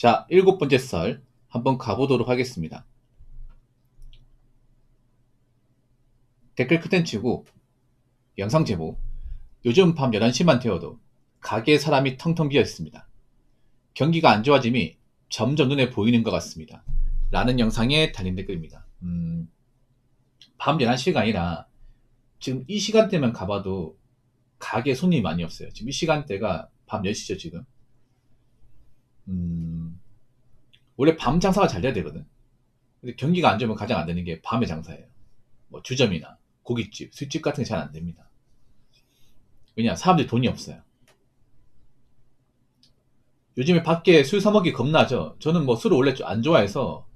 자, 7번째 썰 한번 가보도록 하겠습니다. 댓글 컨텐츠고 영상 제목, 요즘 밤 11시만 되어도 가게에 사람이 텅텅 비어 있습니다. 경기가 안 좋아짐이 점점 눈에 보이는 것 같습니다. 라는 영상에 달린 댓글입니다. 밤 11시가 아니라 지금 이 시간대만 가봐도 가게에 손님이 많이 없어요. 지금 이 시간대가 밤 10시죠 지금. 원래 밤 장사가 잘 돼야 되거든. 근데 경기가 안 좋으면 가장 안 되는 게 밤에 장사예요. 뭐 주점이나 고깃집, 술집 같은 게 잘 안 됩니다. 왜냐? 사람들이 돈이 없어요. 요즘에 밖에 술 사 먹기 겁나죠? 저는 뭐 술을 원래 안 좋아해서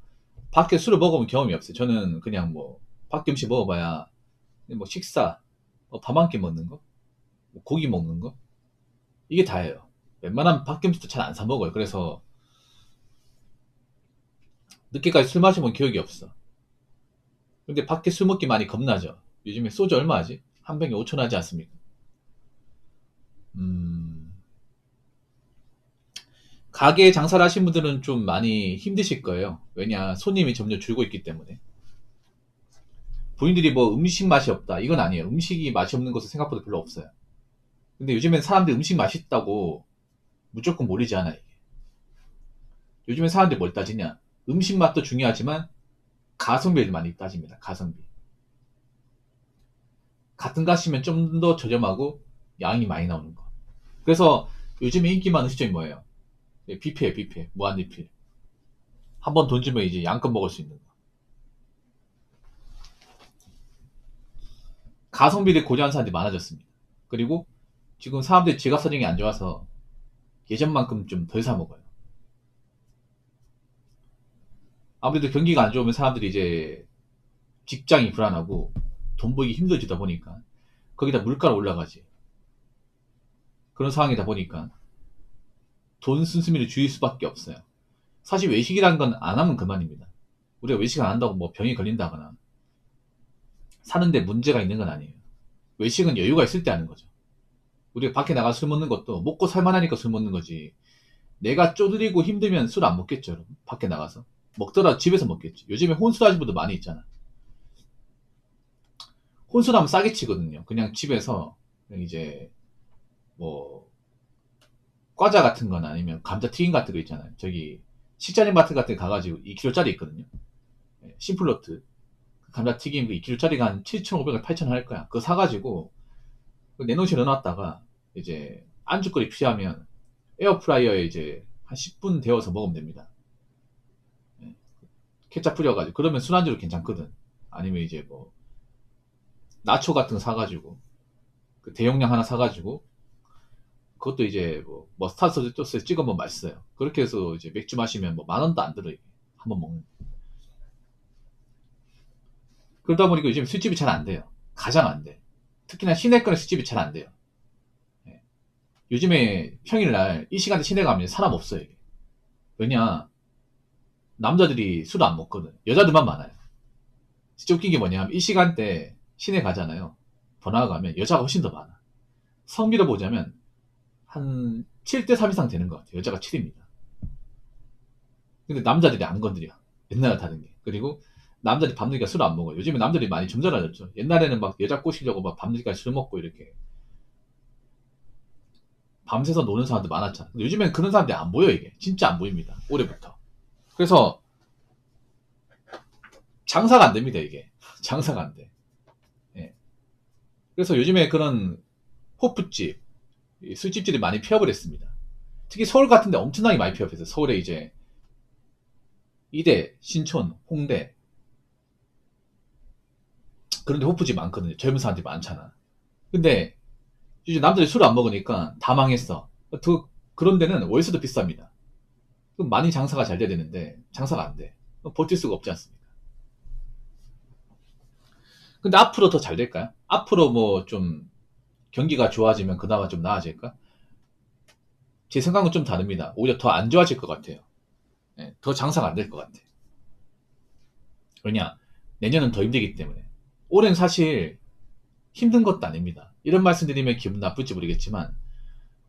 밖에 술을 먹어본 경험이 없어요. 저는 그냥 뭐 밖에 음식 먹어봐야 뭐 식사, 뭐 밥 한 끼 먹는 거, 뭐 고기 먹는 거, 이게 다예요. 웬만하면 밖에 음식도 잘 안 사 먹어요. 그래서 늦게까지 술 마셔본 기억이 없어. 근데 밖에 술 먹기 많이 겁나죠? 요즘에 소주 얼마 하지? 한 병에 5천 하지 않습니까? 가게 장사를 하신 분들은 좀 많이 힘드실 거예요. 왜냐, 손님이 점점 줄고 있기 때문에. 본인들이 뭐 음식 맛이 없다, 이건 아니에요. 음식이 맛이 없는 것은 생각보다 별로 없어요. 근데 요즘엔 사람들이 음식 맛있다고 무조건 몰리지 않아, 이게. 요즘엔 사람들이 뭘 따지냐? 음식 맛도 중요하지만 가성비를 많이 따집니다. 가성비. 같은 값이면 좀 더 저렴하고 양이 많이 나오는 거. 그래서 요즘에 인기 많은 시점이 뭐예요? 뷔페예요, 뷔페. 무한 리필. 한 번 돈 주면 이제 양껏 먹을 수 있는 거. 가성비를 고려하는 사람들이 많아졌습니다. 그리고 지금 사람들이 지갑 사정이 안 좋아서 예전만큼 좀 덜 사 먹어요. 아무래도 경기가 안 좋으면 사람들이 이제 직장이 불안하고 돈 벌기 힘들어지다 보니까 거기다 물가가 올라가지. 그런 상황이다 보니까 돈 쓴수미를 줄일 수밖에 없어요. 사실 외식이란 건 안 하면 그만입니다. 우리가 외식 안 한다고 뭐 병이 걸린다거나 사는데 문제가 있는 건 아니에요. 외식은 여유가 있을 때 하는 거죠. 우리가 밖에 나가 술 먹는 것도 먹고 살만하니까 술 먹는 거지. 내가 쪼들리고 힘들면 술 안 먹겠죠, 여러분. 밖에 나가서. 먹더라도 집에서 먹겠죠. 요즘에 혼술 하시는 분들 많이 있잖아. 혼술하면 싸게 치거든요. 그냥 집에서 그냥 이제 뭐 과자 같은 거나 아니면 감자튀김 같은 거 있잖아요. 저기 식자재 마트 같은 데 가가지고 2kg짜리 있거든요. 심플로트 감자튀김 그 2kg짜리가 한 7,500원, 8,000원 할 거야. 그거 사가지고 냉동실에 넣어놨다가 이제 안주거리 필요하면 에어프라이어에 이제 한 10분 데워서 먹으면 됩니다. 케찹 뿌려가지고 그러면 술안주로 괜찮거든. 아니면 이제 뭐 나초 같은 거 사가지고 그 대용량 하나 사가지고 그것도 이제 뭐 머스타드 소스에 찍어 먹으면 맛있어요. 그렇게 해서 이제 맥주 마시면 뭐 10,000원도 안 들어. 이게 한번 먹는. 그러다 보니까 요즘 술집이 잘 안 돼요. 가장 안 돼. 특히나 시내권의 술집이 잘 안 돼요. 예. 요즘에 평일날 이 시간대 시내 가면 사람 없어요. 이게. 왜냐, 남자들이 술을 안 먹거든. 여자들만 많아요. 진짜 웃긴 게 뭐냐면 이 시간대 시내 가잖아요. 번화가 가면 여자가 훨씬 더 많아. 성비로 보자면 한 7대 3 이상 되는 것 같아요. 여자가 7입니다. 근데 남자들이 안 건드려. 옛날에 다른 게. 그리고 남자들이 밤늦게 술 안 먹어요. 요즘에 남들이 많이 점잖아졌죠. 옛날에는 막 여자 꼬시려고 막 밤늦게까지 술 먹고 이렇게 밤새서 노는 사람들 많았잖아. 근데 요즘엔 그런 사람들이 안 보여, 이게. 진짜 안 보입니다. 올해부터. 그래서 장사가 안 됩니다, 이게. 장사가 안 돼. 예. 그래서 요즘에 그런 호프집, 술집들이 많이 폐업을 했습니다. 특히 서울 같은 데 엄청나게 많이 폐업했어요. 서울에 이제 이대, 신촌, 홍대 그런 데 호프집 많거든요. 젊은 사람들이 많잖아. 근데 이제 남들이 술을 안 먹으니까 다 망했어. 그런 데는 월세도 비쌉니다. 그럼 많이 장사가 잘 돼야 되는데 장사가 안 돼. 버틸 수가 없지 않습니까? 근데 앞으로 더 잘 될까요? 앞으로 뭐 좀 경기가 좋아지면 그나마 좀 나아질까? 제 생각은 좀 다릅니다. 오히려 더 안 좋아질 것 같아요. 예, 더 장사가 안 될 것 같아. 왜냐? 내년은 더 힘들기 때문에. 올해는 사실 힘든 것도 아닙니다. 이런 말씀 드리면 기분 나쁠지 모르겠지만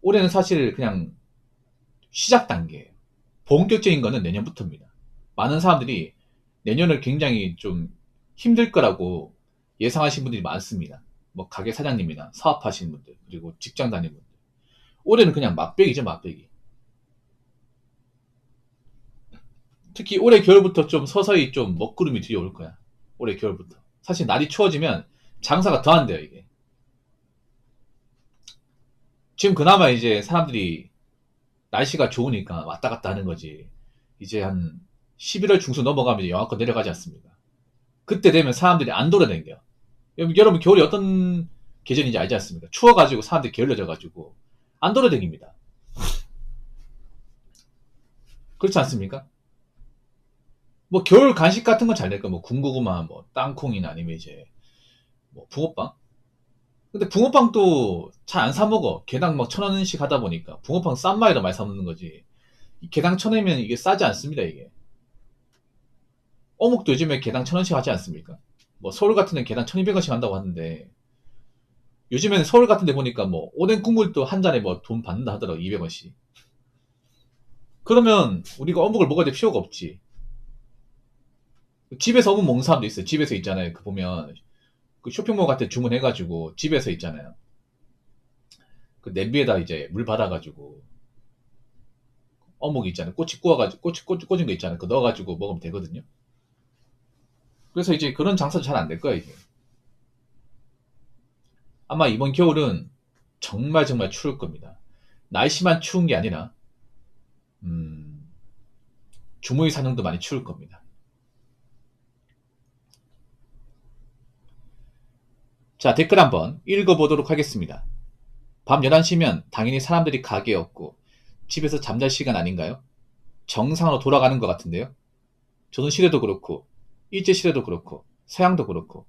올해는 사실 그냥 시작 단계예요. 본격적인 거는 내년부터입니다. 많은 사람들이 내년을 굉장히 좀 힘들 거라고 예상하시는 분들이 많습니다. 뭐 가게 사장님이나 사업하시는 분들, 그리고 직장 다니는 분들. 올해는 그냥 맛배기죠, 맛배기. 특히 올해 겨울부터 좀 서서히 좀 먹구름이 들어올 거야. 올해 겨울부터. 사실 날이 추워지면 장사가 더 안 돼요, 이게. 지금 그나마 이제 사람들이 날씨가 좋으니까 왔다 갔다 하는 거지. 이제 한 11월 중순 넘어가면 이제 영하권 내려가지 않습니까? 그때 되면 사람들이 안 돌아다녀요. 여러분 겨울이 어떤 계절인지 알지 않습니까? 추워가지고 사람들이 게을러져가지고 안 돌아다닙니다. 그렇지 않습니까? 뭐 겨울 간식 같은 건 잘 낼까? 뭐 군고구마, 뭐 땅콩이나 아니면 이제 뭐 붕어빵? 근데 붕어빵도 잘 안 사 먹어. 개당 막 1,000원씩 하다 보니까 붕어빵 싼 마이로 많이 사 먹는 거지. 개당 1,000원이면 이게 싸지 않습니다, 이게. 어묵도 요즘에 개당 1,000원씩 하지 않습니까? 뭐 서울 같은 데는 개당 1,200원씩 한다고 하는데 요즘에는 서울 같은 데 보니까 뭐 오뎅 국물도 한 잔에 뭐 돈 받는다 하더라고, 200원씩. 그러면 우리가 어묵을 먹어야 될 필요가 없지. 집에서 어묵 먹는 사람도 있어요. 집에서 있잖아요. 그 보면 그 쇼핑몰 같은 데 주문해가지고 집에서 있잖아요. 그 냄비에다 이제 물 받아가지고 어묵 있잖아요. 꼬치 구워가지고 꼬치 꽂은 거 있잖아요. 그거 넣어가지고 먹으면 되거든요. 그래서 이제 그런 장사도 잘 안 될 거야, 이게. 아마 이번 겨울은 정말 정말 추울 겁니다. 날씨만 추운 게 아니라 음, 주무의 사냥도 많이 추울 겁니다. 자, 댓글 한번 읽어보도록 하겠습니다. 밤 11시면 당연히 사람들이 가게에 없고 집에서 잠잘 시간 아닌가요? 정상으로 돌아가는 것 같은데요. 조선시대도 그렇고 일제시대도 그렇고 서양도 그렇고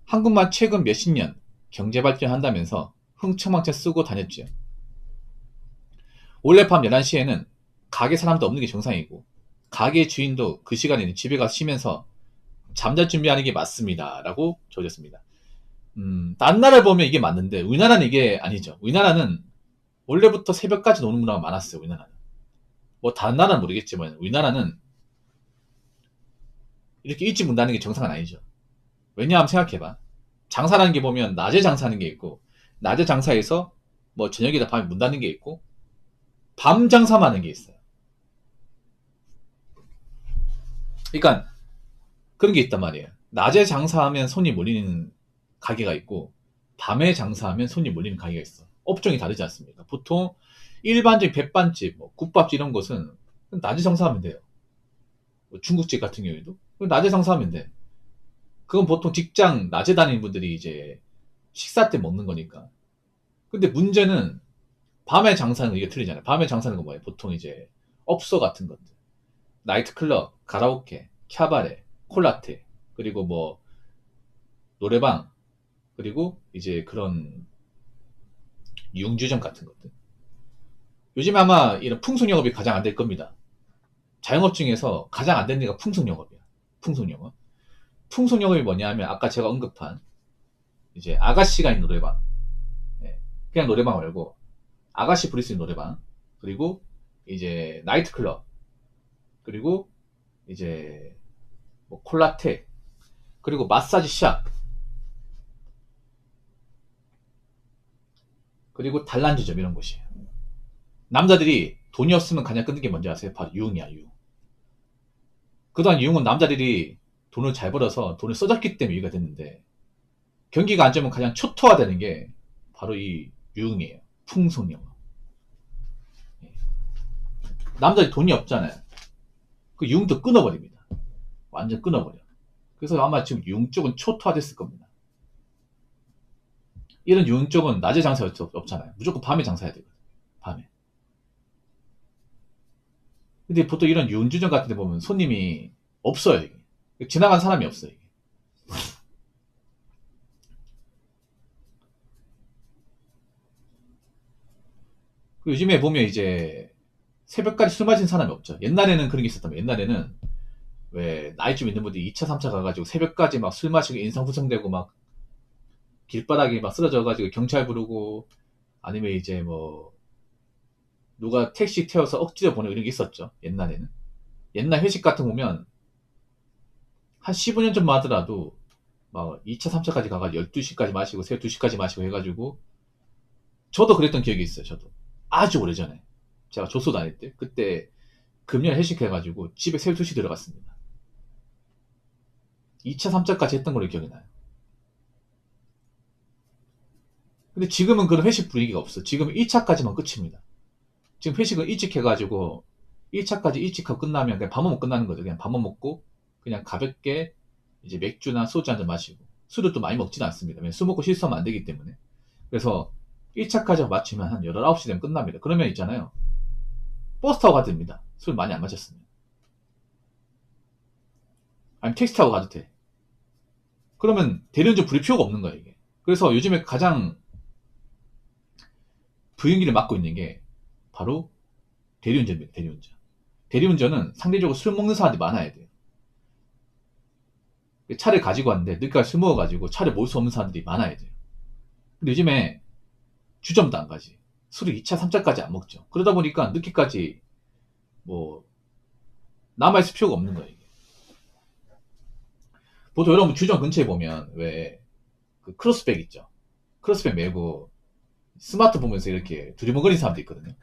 한국만 최근 몇십 년 경제발전한다면서 흥청망청 쓰고 다녔죠. 원래 밤 11시에는 가게 사람도 없는 게 정상이고 가게 주인도 그 시간에는 집에 가서 쉬면서 잠잘 준비하는 게 맞습니다. 라고 적었습니다. 딴 나라를 보면 이게 맞는데 우리나라는 이게 아니죠. 우리나라는 원래부터 새벽까지 노는 문화가 많았어요. 우리나라는. 뭐 다른 나라는 모르겠지만 우리나라는 이렇게 일찍 문 닫는 게 정상은 아니죠. 왜냐하면 생각해봐. 장사라는 게 보면 낮에 장사하는 게 있고 낮에 장사해서 뭐 저녁이다 밤에 문 닫는 게 있고 밤 장사만 하는 게 있어요. 그러니까 그런 게 있단 말이에요. 낮에 장사하면 손이 몰리는 가게가 있고 밤에 장사하면 손이 몰리는 가게가 있어. 업종이 다르지 않습니까? 보통 일반적인 백반집, 뭐 국밥집 이런 곳은 낮에 장사하면 돼요. 뭐 중국집 같은 경우에도 낮에 장사하면 돼. 그건 보통 직장 낮에 다니는 분들이 이제 식사 때 먹는 거니까. 근데 문제는 밤에 장사하는 거 이게 틀리잖아요. 밤에 장사하는 건 뭐예요? 보통 이제 업소 같은 것들. 나이트클럽, 가라오케, 캬바레, 콜라테, 그리고 뭐 노래방, 그리고 이제 그런 융주점 같은 것들. 요즘에 아마 이런 풍속영업이 가장 안 될 겁니다. 자영업 중에서 가장 안 되는 데가 풍속영업이야. 풍속영업. 풍속영업이 뭐냐 하면 아까 제가 언급한 이제 아가씨가 있는 노래방. 예, 그냥 노래방 말고 아가씨 부릴 수 있는 노래방. 그리고 이제 나이트클럽. 그리고 이제 뭐 콜라테. 그리고 마사지 샵. 그리고 단란주점 이런 곳이에요. 남자들이 돈이 없으면 가장 끊는 게 뭔지 아세요? 바로 유흥이야, 유흥. 그동안 유흥은 남자들이 돈을 잘 벌어서 돈을 써줬기 때문에 유의가 됐는데 경기가 안 좋으면 가장 초토화되는 게 바로 이 유흥이에요. 풍속영업. 남자들이 돈이 없잖아요. 그 유흥도 끊어버립니다. 완전 끊어버려. 그래서 아마 지금 유흥 쪽은 초토화됐을 겁니다. 이런 유흥 쪽은 낮에 장사할 수 없잖아요. 무조건 밤에 장사해야 되거든요. 밤에. 근데 보통 이런 유흥주점 같은 데 보면 손님이 없어요. 이게. 지나간 사람이 없어요. 이게. 요즘에 보면 이제 새벽까지 술 마시는 사람이 없죠. 옛날에는 그런 게 있었다면 옛날에는 왜 나이 좀 있는 분들이 2차, 3차 가가지고 새벽까지 막 술 마시고 인상후성되고 막 길바닥에 막 쓰러져가지고 경찰 부르고 아니면 이제 뭐 누가 택시 태워서 억지로 보내고 이런 게 있었죠. 옛날에는. 옛날 회식 같은 거 보면 한 15년 전만 하더라도 막 2차, 3차까지 가가지고 12시까지 마시고 새벽 2시까지 마시고 해가지고 저도 그랬던 기억이 있어요. 저도 아주 오래전에 제가 조소 다닐 때 그때 금요일 회식해가지고 집에 새벽 2시 들어갔습니다. 2차, 3차까지 했던 걸로 기억이 나요. 근데 지금은 그런 회식 분위기가 없어. 지금 1차까지만 끝입니다. 지금 회식은 일찍 해가지고 1차까지 일찍 하고 끝나면 그냥 밥만 먹고 끝나는 거죠. 그냥 밥만 먹고 그냥 가볍게 이제 맥주나 소주 한잔 마시고 술을 또 많이 먹지는 않습니다. 왜냐면 술 먹고 실수하면 안 되기 때문에. 그래서 1차까지 마치면 한 8, 9시 되면 끝납니다. 그러면 있잖아요. 버스 타고 가도 됩니다. 술 많이 안 마셨으면. 아니면 택시 타고 가도 돼. 그러면 대리운전 부릴 필요가 없는 거예요, 이게. 그래서 요즘에 가장 부인기를 맡고 있는 게 바로 대리운전입니다, 대리운전. 대리운전은 상대적으로 술 먹는 사람들이 많아야 돼요. 차를 가지고 왔는데 늦게까지 술 먹어가지고 차를 몰 수 없는 사람들이 많아야 돼요. 근데 요즘에 주점도 안 가지. 술을 2차, 3차까지 안 먹죠. 그러다 보니까 늦게까지 뭐 남아있을 필요가 없는 거예요. 이게. 보통 여러분 주점 근처에 보면 왜 그 크로스백 있죠. 크로스백 메고 스마트 보면서 이렇게 두리번거리는 사람도 있거든요.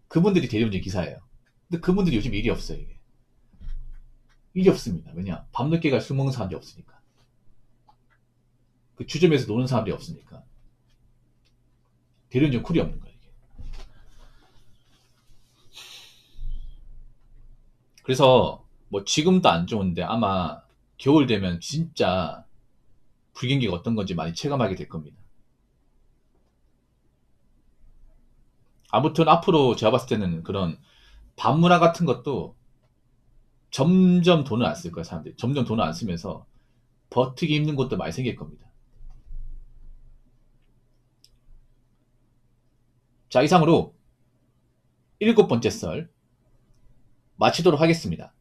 그분들이 대리운전 기사예요. 근데 그분들이 요즘 일이 없어요. 이게. 일이 없습니다. 왜냐? 밤늦게까지 술 먹는 사람들이 없으니까. 그 주점에서 노는 사람들이 없으니까. 대리운전 쿨이 없는 거예요. 이게. 그래서 뭐 지금도 안 좋은데 아마 겨울 되면 진짜 불경기가 어떤 건지 많이 체감하게 될 겁니다. 아무튼 앞으로 제가 봤을 때는 그런 밤문화 같은 것도 점점 돈을 안 쓸 거예요, 사람들이. 점점 돈을 안 쓰면서 버티기 힘든 곳도 많이 생길 겁니다. 자, 이상으로 7번째 썰 마치도록 하겠습니다.